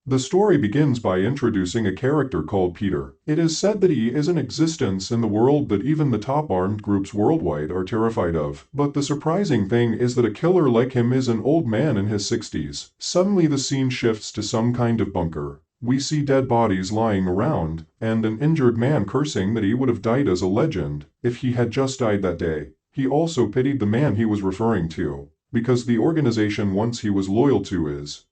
The story begins by introducing a character called Peter. It is said that he is an existence in the world that even the top armed groups worldwide are terrified of. But the surprising thing is that a killer like him is an old man in his 60s. Suddenly the scene shifts to some kind of bunker. We see dead bodies lying around, and an injured man cursing that he would have died as a legend if he had just died that day. He also pitied the man he was referring to, because the organization once he was loyal to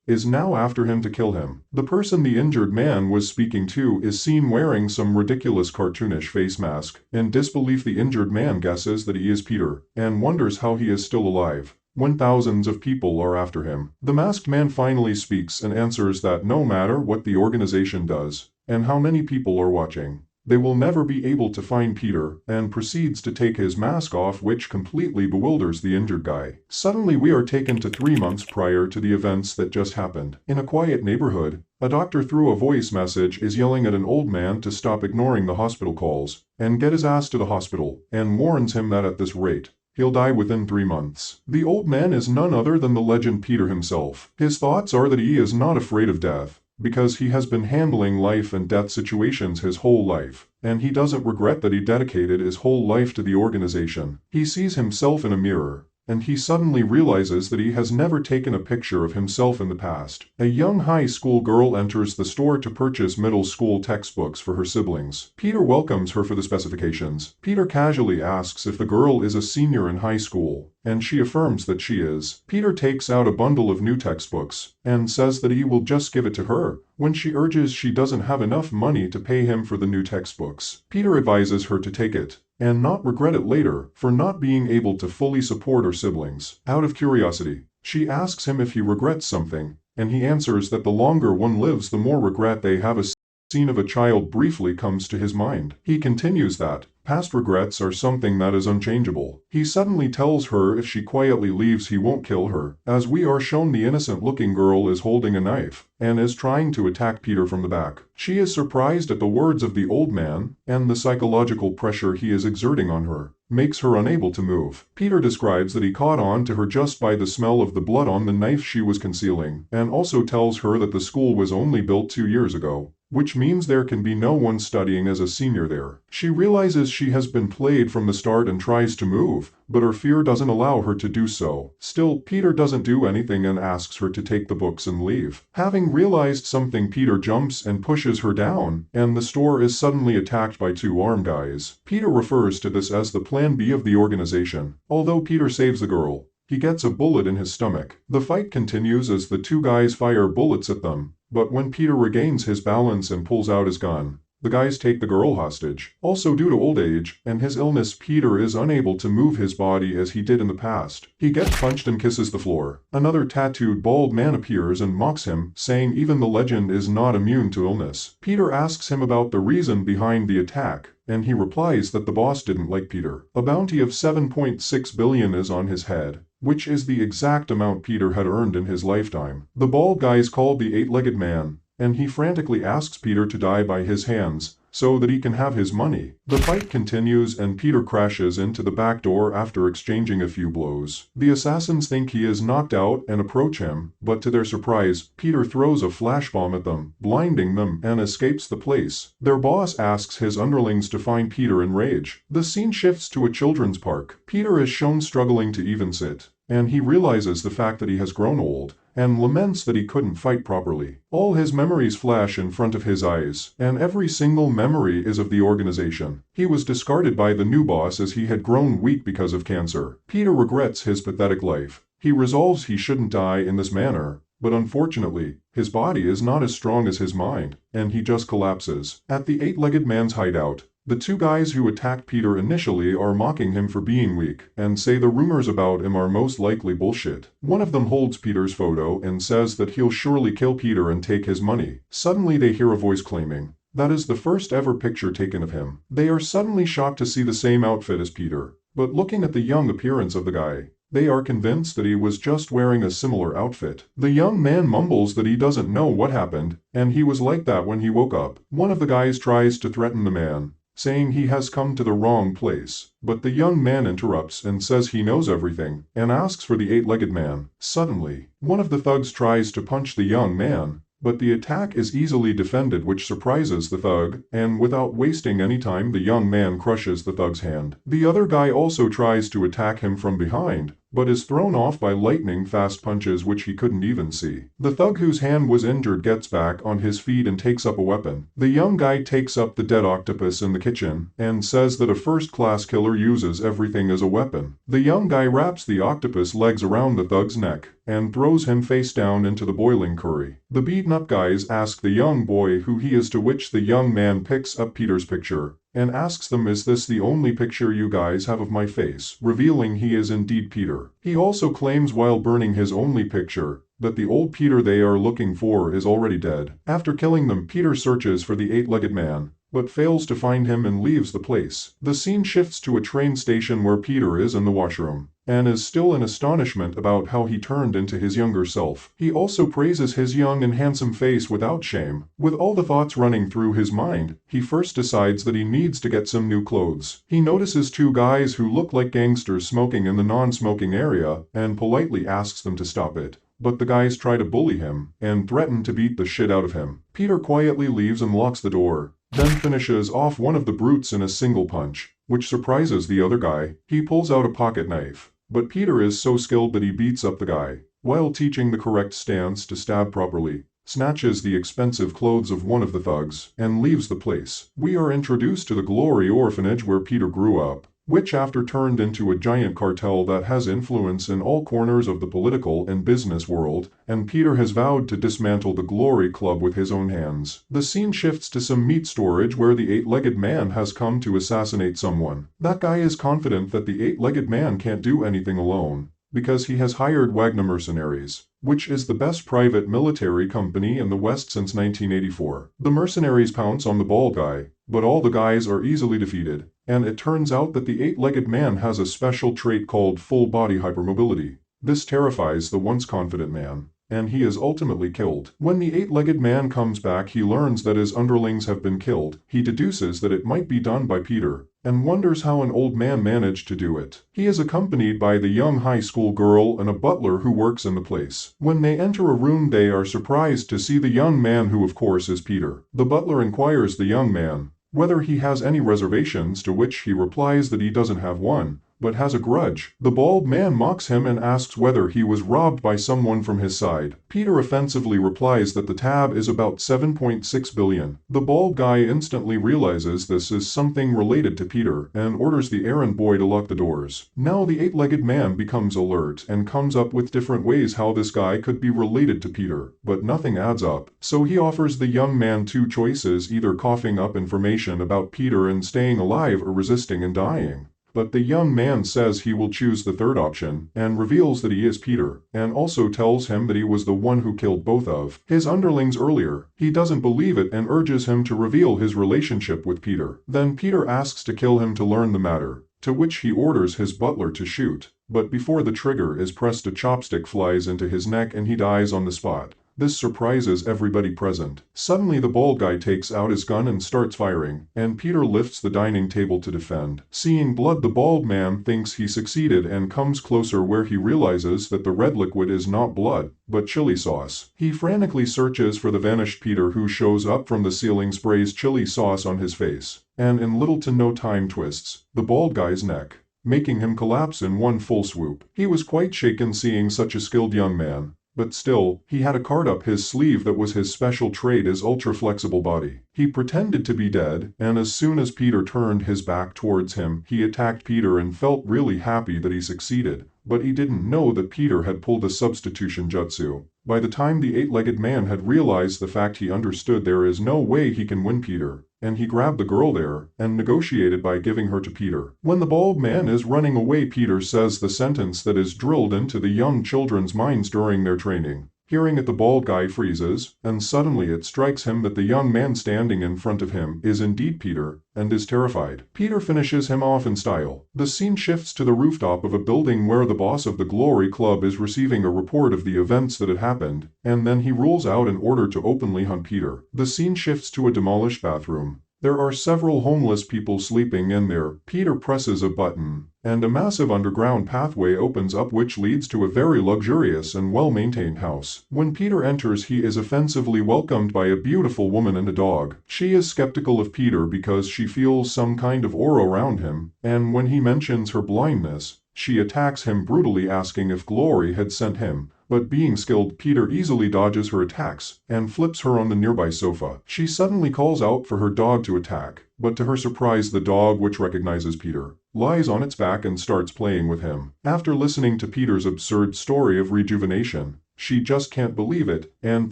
is now after him to kill him. The person the injured man was speaking to is seen wearing some ridiculous cartoonish face mask. In disbelief, the injured man guesses that he is Peter, and wonders how he is still alive when thousands of people are after him. The masked man finally speaks and answers that no matter what the organization does, and how many people are watching, they will never be able to find Peter, and proceeds to take his mask off, which completely bewilders the injured guy. Suddenly we are taken to 3 months prior to the events that just happened. In a quiet neighborhood, a doctor through a voice message is yelling at an old man to stop ignoring the hospital calls, and get his ass to the hospital, and warns him that at this rate, he'll die within 3 months. The old man is none other than the legend Peter himself. His thoughts are that he is not afraid of death, because he has been handling life and death situations his whole life, and he doesn't regret that he dedicated his whole life to the organization. He sees himself in a mirror, and he suddenly realizes that he has never taken a picture of himself in the past. A young high school girl enters the store to purchase middle school textbooks for her siblings. Peter welcomes her for the specifications. Peter casually asks if the girl is a senior in high school, and she affirms that she is. Peter takes out a bundle of new textbooks, and says that he will just give it to her, when she urges she doesn't have enough money to pay him for the new textbooks. Peter advises her to take it, and not regret it later for not being able to fully support her siblings. Out of curiosity, she asks him if he regrets something, and he answers that the longer one lives the more regret they have. A scene of a child briefly comes to his mind. He continues that past regrets are something that is unchangeable. He suddenly tells her if she quietly leaves he won't kill her, as we are shown the innocent-looking girl is holding a knife, and is trying to attack Peter from the back. She is surprised at the words of the old man, and the psychological pressure he is exerting on her makes her unable to move. Peter describes that he caught on to her just by the smell of the blood on the knife she was concealing, and also tells her that the school was only built 2 years ago, which means there can be no one studying as a senior there. She realizes she has been played from the start and tries to move, but her fear doesn't allow her to do so. Still, Peter doesn't do anything and asks her to take the books and leave. Having realized something, Peter jumps and pushes her down, and the store is suddenly attacked by 2 armed guys. Peter refers to this as the Plan B of the organization. Although Peter saves the girl, he gets a bullet in his stomach. The fight continues as the 2 guys fire bullets at them, but when Peter regains his balance and pulls out his gun, the guys take the girl hostage. Also, due to old age and his illness, Peter is unable to move his body as he did in the past. He gets punched and kisses the floor. Another tattooed bald man appears and mocks him, saying even the legend is not immune to illness. Peter asks him about the reason behind the attack, and he replies that the boss didn't like Peter. A bounty of 7.6 billion is on his head, which is the exact amount Peter had earned in his lifetime. The bald guy is called the 8-legged man, and he frantically asks Peter to die by his hands, so that he can have his money. The fight continues and Peter crashes into the back door after exchanging a few blows. The assassins think he is knocked out and approach him, but to their surprise, Peter throws a flash bomb at them, blinding them, and escapes the place. Their boss asks his underlings to find Peter in rage. The scene shifts to a children's park. Peter is shown struggling to even sit, and he realizes the fact that he has grown old, and laments that he couldn't fight properly. All his memories flash in front of his eyes, and every single memory is of the organization. He was discarded by the new boss as he had grown weak because of cancer. Peter regrets his pathetic life. He resolves he shouldn't die in this manner, but unfortunately, his body is not as strong as his mind, and he just collapses. At the 8-legged man's hideout, the 2 guys who attacked Peter initially are mocking him for being weak, and say the rumors about him are most likely bullshit. One of them holds Peter's photo and says that he'll surely kill Peter and take his money. Suddenly they hear a voice claiming that is the first ever picture taken of him. They are suddenly shocked to see the same outfit as Peter, but looking at the young appearance of the guy, they are convinced that he was just wearing a similar outfit. The young man mumbles that he doesn't know what happened, and he was like that when he woke up. One of the guys tries to threaten the man, saying he has come to the wrong place, but the young man interrupts and says he knows everything, and asks for the 8-legged man. Suddenly, one of the thugs tries to punch the young man, but the attack is easily defended, which surprises the thug, and without wasting any time the young man crushes the thug's hand. The other guy also tries to attack him from behind, but is thrown off by lightning-fast punches which he couldn't even see. The thug whose hand was injured gets back on his feet and takes up a weapon. The young guy takes up the dead octopus in the kitchen, and says that a first-class killer uses everything as a weapon. The young guy wraps the octopus legs around the thug's neck, and throws him face down into the boiling curry. The beaten-up guys ask the young boy who he is, to which the young man picks up Peter's picture, and asks them, "Is this the only picture you guys have of my face?" revealing he is indeed Peter. He also claims while burning his only picture, that the old Peter they are looking for is already dead. After killing them, Peter searches for the eight-legged man, but fails to find him and leaves the place. The scene shifts to a train station where Peter is in the washroom, and is still in astonishment about how he turned into his younger self. He also praises his young and handsome face without shame. With all the thoughts running through his mind, he first decides that he needs to get some new clothes. He notices two guys who look like gangsters smoking in the non-smoking area, and politely asks them to stop it. But the guys try to bully him, and threaten to beat the shit out of him. Peter quietly leaves and locks the door, then finishes off one of the brutes in a single punch, which surprises the other guy. He pulls out a pocket knife, but Peter is so skilled that he beats up the guy, while teaching the correct stance to stab properly, snatches the expensive clothes of one of the thugs, and leaves the place. We are introduced to the Glory Orphanage where Peter grew up, which after turned into a giant cartel that has influence in all corners of the political and business world, and Peter has vowed to dismantle the Glory Club with his own hands. The scene shifts to some meat storage where the eight-legged man has come to assassinate someone. That guy is confident that the eight-legged man can't do anything alone, because he has hired Wagner Mercenaries, which is the best private military company in the West since 1984. The mercenaries pounce on the bald guy, but all the guys are easily defeated, and it turns out that the eight-legged man has a special trait called full-body hypermobility. This terrifies the once confident man, and he is ultimately killed. When the eight-legged man comes back, he learns that his underlings have been killed. He deduces that it might be done by Peter, and wonders how an old man managed to do it. He is accompanied by the young high school girl and a butler who works in the place. When they enter a room, they are surprised to see the young man, who of course is Peter. The butler inquires the young man whether he has any reservations, to which he replies that he doesn't have one, but has a grudge. The bald man mocks him and asks whether he was robbed by someone from his side. Peter offensively replies that the tab is about 7.6 billion. The bald guy instantly realizes this is something related to Peter, and orders the errand boy to lock the doors. Now the eight-legged man becomes alert and comes up with different ways how this guy could be related to Peter, but nothing adds up. So he offers the young man two choices, either coughing up information about Peter and staying alive, or resisting and dying. But the young man says he will choose the third option, and reveals that he is Peter, and also tells him that he was the one who killed both of his underlings earlier. He doesn't believe it and urges him to reveal his relationship with Peter. Then Peter asks to kill him to learn the matter, to which he orders his butler to shoot, but before the trigger is pressed, a chopstick flies into his neck and he dies on the spot. This surprises everybody present. Suddenly the bald guy takes out his gun and starts firing, and Peter lifts the dining table to defend. Seeing blood, the bald man thinks he succeeded and comes closer, where he realizes that the red liquid is not blood, but chili sauce. He frantically searches for the vanished Peter, who shows up from the ceiling, sprays chili sauce on his face, and in little to no time twists the bald guy's neck, making him collapse in one full swoop. He was quite shaken seeing such a skilled young man. But still, he had a card up his sleeve that was his special trait, his ultra-flexible body. He pretended to be dead, and as soon as Peter turned his back towards him, he attacked Peter and felt really happy that he succeeded. But he didn't know that Peter had pulled a substitution jutsu. By the time the eight-legged man had realized the fact, he understood there is no way he can win Peter, and he grabbed the girl there and negotiated by giving her to Peter. When the bald man is running away, Peter says the sentence that is drilled into the young children's minds during their training. Hearing it, the bald guy freezes, and suddenly it strikes him that the young man standing in front of him is indeed Peter, and is terrified. Peter finishes him off in style. The scene shifts to the rooftop of a building where the boss of the Glory Club is receiving a report of the events that had happened, and then he rules out an order to openly hunt Peter. The scene shifts to a demolished bathroom, There are several homeless people sleeping in there. Peter presses a button, and a massive underground pathway opens up which leads to a very luxurious and well-maintained house. When Peter enters, he is offensively welcomed by a beautiful woman and a dog. She is skeptical of Peter because she feels some kind of aura around him, and when he mentions her blindness, she attacks him brutally, asking if Glory had sent him. But being skilled, Peter easily dodges her attacks and flips her on the nearby sofa. She suddenly calls out for her dog to attack, but to her surprise, the dog, which recognizes Peter, lies on its back and starts playing with him. After listening to Peter's absurd story of rejuvenation, she just can't believe it and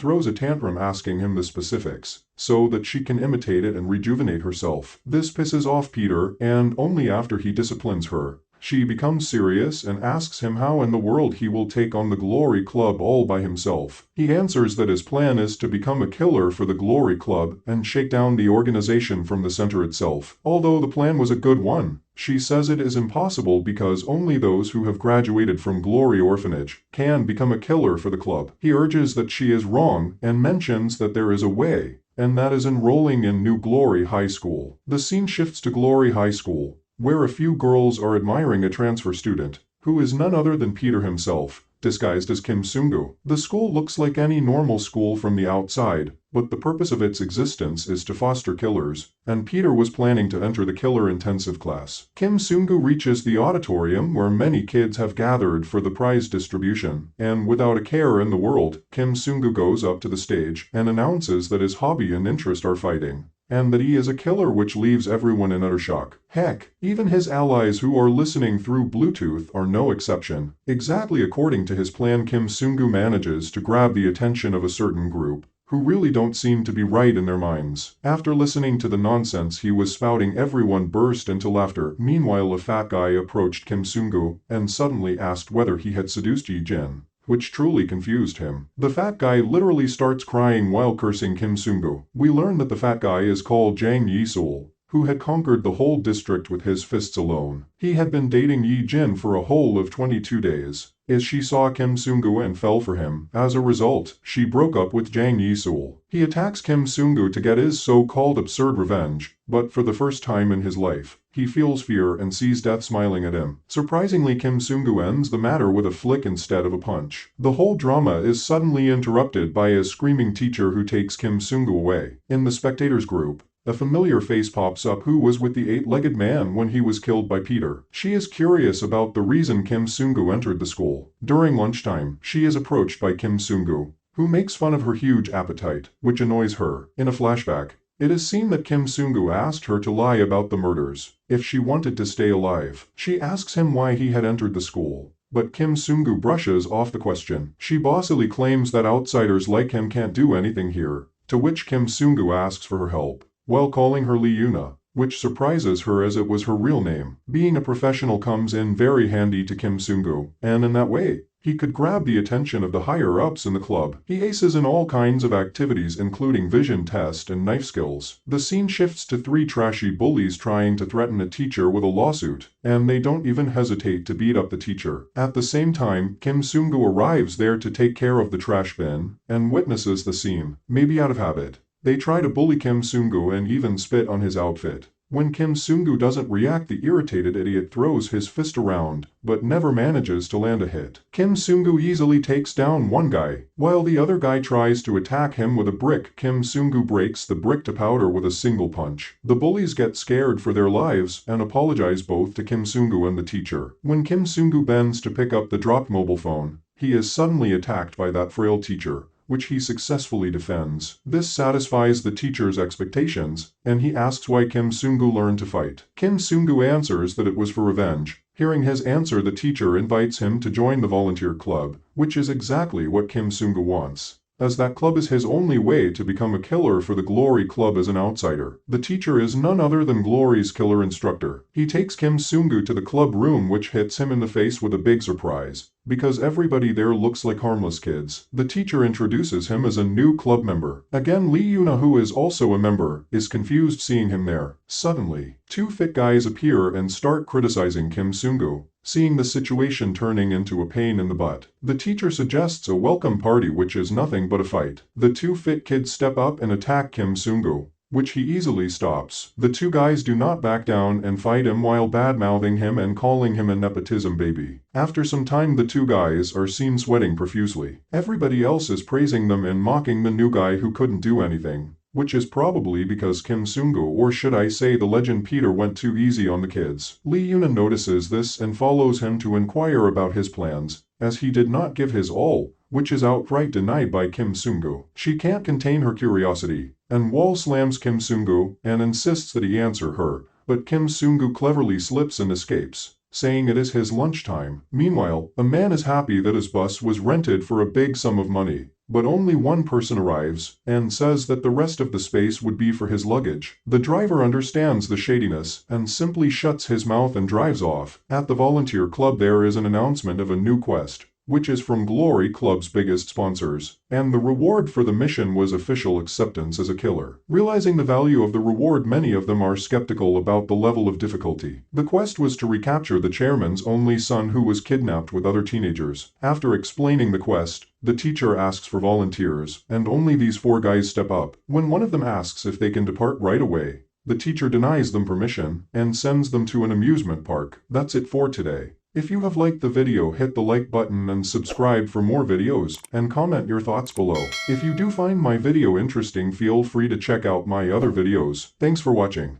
throws a tantrum asking him the specifics so that she can imitate it and rejuvenate herself. This pisses off Peter, and only after he disciplines her, she becomes serious and asks him how in the world he will take on the Glory Club all by himself. He answers that his plan is to become a killer for the Glory Club and shake down the organization from the center itself. Although the plan was a good one, she says it is impossible because only those who have graduated from Glory Orphanage can become a killer for the club. He urges that she is wrong and mentions that there is a way, and that is enrolling in New Glory High School. The scene shifts to Glory High School, where a few girls are admiring a transfer student, who is none other than Peter himself, disguised as Kim Sung-gu. The school looks like any normal school from the outside, but the purpose of its existence is to foster killers, and Peter was planning to enter the killer intensive class. Kim Sung-gu reaches the auditorium where many kids have gathered for the prize distribution, and without a care in the world, Kim Sung-gu goes up to the stage and announces that his hobby and interest are fighting, and that he is a killer, which leaves everyone in utter shock. Heck, even his allies who are listening through Bluetooth are no exception. Exactly according to his plan, Kim Sung-gu manages to grab the attention of a certain group, who really don't seem to be right in their minds. After listening to the nonsense he was spouting, everyone burst into laughter. Meanwhile, a fat guy approached Kim Sung-gu and suddenly asked whether he had seduced Yi Jin, which truly confused him. The fat guy literally starts crying while cursing Kim Sung-gu. We learn that the fat guy is called Jang Yi-sul, who had conquered the whole district with his fists alone. He had been dating Yi Jin for a whole of 22 days, as she saw Kim Sung-gu and fell for him. As a result, she broke up with Jang Yi-sul. He attacks Kim Sung-gu to get his so-called absurd revenge, but for the first time in his life, he feels fear and sees death smiling at him. Surprisingly, Kim Sung-gu ends the matter with a flick instead of a punch. The whole drama is suddenly interrupted by a screaming teacher who takes Kim Sung-gu away. In the spectators group, a familiar face pops up who was with the eight-legged man when he was killed by Peter. She is curious about the reason Kim Sung-gu entered the school. During lunchtime, she is approached by Kim Sung-gu, who makes fun of her huge appetite, which annoys her. In a flashback, it is seen that Kim Sung-gu asked her to lie about the murders if she wanted to stay alive. She asks him why he had entered the school, but Kim Sung-gu brushes off the question. She bossily claims that outsiders like him can't do anything here, to which Kim Sung-gu asks for her help, while calling her Lee Yuna, which surprises her as it was her real name. Being a professional comes in very handy to Kim Sung-gu, and in that way, he could grab the attention of the higher-ups in the club. He aces in all kinds of activities including vision test and knife skills. The scene shifts to three trashy bullies trying to threaten a teacher with a lawsuit, and they don't even hesitate to beat up the teacher. At the same time, Kim Sung-gu arrives there to take care of the trash bin, and witnesses the scene. Maybe out of habit, they try to bully Kim Sung-gu and even spit on his outfit. When Kim Sung-gu doesn't react, the irritated idiot throws his fist around, but never manages to land a hit. Kim Sung-gu easily takes down one guy, while the other guy tries to attack him with a brick. Kim Sung-gu breaks the brick to powder with a single punch. The bullies get scared for their lives and apologize both to Kim Sung-gu and the teacher. When Kim Sung-gu bends to pick up the dropped mobile phone, he is suddenly attacked by that frail teacher, which he successfully defends. This satisfies the teacher's expectations, and he asks why Kim Sung-gu learned to fight. Kim Sung-gu answers that it was for revenge. Hearing his answer, the teacher invites him to join the volunteer club, which is exactly what Kim Sung-gu wants, as that club is his only way to become a killer for the Glory Club as an outsider. The teacher is none other than Glory's killer instructor. He takes Kim Sung-gu to the club room, which hits him in the face with a big surprise, because everybody there looks like harmless kids. The teacher introduces him as a new club member. Again, Lee Yuna, who is also a member, is confused seeing him there. Suddenly, two fit guys appear and start criticizing Kim Sung-gu, seeing the situation turning into a pain in the butt. The teacher suggests a welcome party, which is nothing but a fight. The two fit kids step up and attack Kim Sung-gu, which he easily stops. The two guys do not back down and fight him while bad-mouthing him and calling him a nepotism baby. After some time the two guys are seen sweating profusely. Everybody else is praising them and mocking the new guy who couldn't do anything, which is probably because Kim Sung-gu, or should I say the legend Peter, went too easy on the kids. Lee Yuna notices this and follows him to inquire about his plans, as he did not give his all, which is outright denied by Kim Sung-gu. She can't contain her curiosity, and wall slams Kim Sung-gu and insists that he answer her, but Kim Sung-gu cleverly slips and escapes, saying it is his lunchtime. Meanwhile, a man is happy that his bus was rented for a big sum of money, but only one person arrives and says that the rest of the space would be for his luggage. The driver understands the shadiness and simply shuts his mouth and drives off. At the volunteer club there is an announcement of a new quest, which is from Glory Club's biggest sponsors, and the reward for the mission was official acceptance as a killer. Realizing the value of the reward, many of them are skeptical about the level of difficulty. The quest was to recapture the chairman's only son who was kidnapped with other teenagers. After explaining the quest, the teacher asks for volunteers, and only these 4 guys step up. When one of them asks if they can depart right away, the teacher denies them permission and sends them to an amusement park. That's it for today. If you have liked the video, hit the like button and subscribe for more videos, and comment your thoughts below. If you do find my video interesting, feel free to check out my other videos. Thanks for watching.